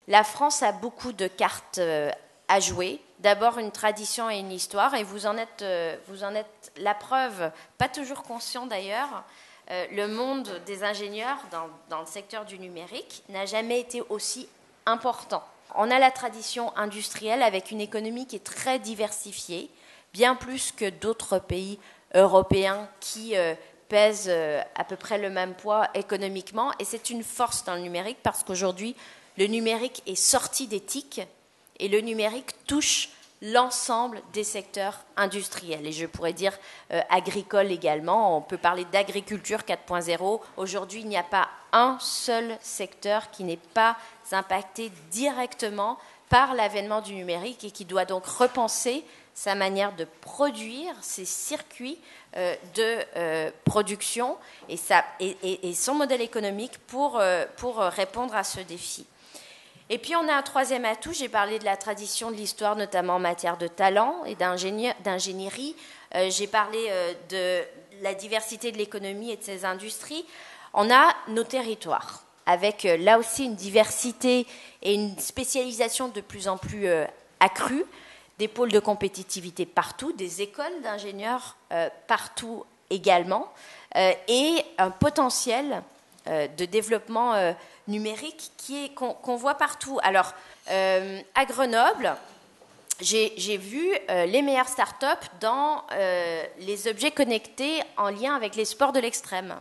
La France a beaucoup de cartes à jouer. D'abord une tradition et une histoire, et vous en êtes la preuve, pas toujours conscient d'ailleurs. Le monde des ingénieurs dans le secteur du numérique n'a jamais été aussi important. On a la tradition industrielle avec une économie qui est très diversifiée, bien plus que d'autres pays européens qui pèsent à peu près le même poids économiquement, et c'est une force dans le numérique parce qu'aujourd'hui, le numérique est sorti des TIC et le numérique touche l'ensemble des secteurs industriels. Et je pourrais dire agricole également. On peut parler d'agriculture 4.0. Aujourd'hui, il n'y a pas un seul secteur qui n'est pas impacté directement par l'avènement du numérique et qui doit donc repenser sa manière de produire, ses circuits de production et son modèle économique pour répondre à ce défi. Et puis on a un troisième atout, j'ai parlé de la tradition de l'histoire, notamment en matière de talent et d'ingénierie. J'ai parlé de la diversité de l'économie et de ses industries. On a nos territoires, avec là aussi une diversité et une spécialisation de plus en plus accrue, des pôles de compétitivité partout, des écoles d'ingénieurs partout également, et un potentiel de développement numérique qu'on voit partout. Alors, à Grenoble, j'ai vu les meilleures startups dans les objets connectés en lien avec les sports de l'extrême.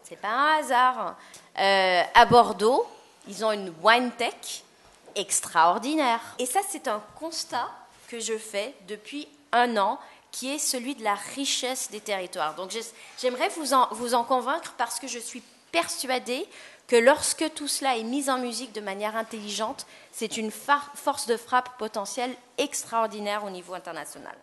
C'est pas un hasard. À Bordeaux, ils ont une wine tech extraordinaire. Et ça, c'est un constat que je fais depuis 1 an, qui est celui de la richesse des territoires. Donc, j'aimerais vous en convaincre parce que je suis persuadée que lorsque tout cela est mis en musique de manière intelligente, c'est une force de frappe potentielle extraordinaire au niveau international.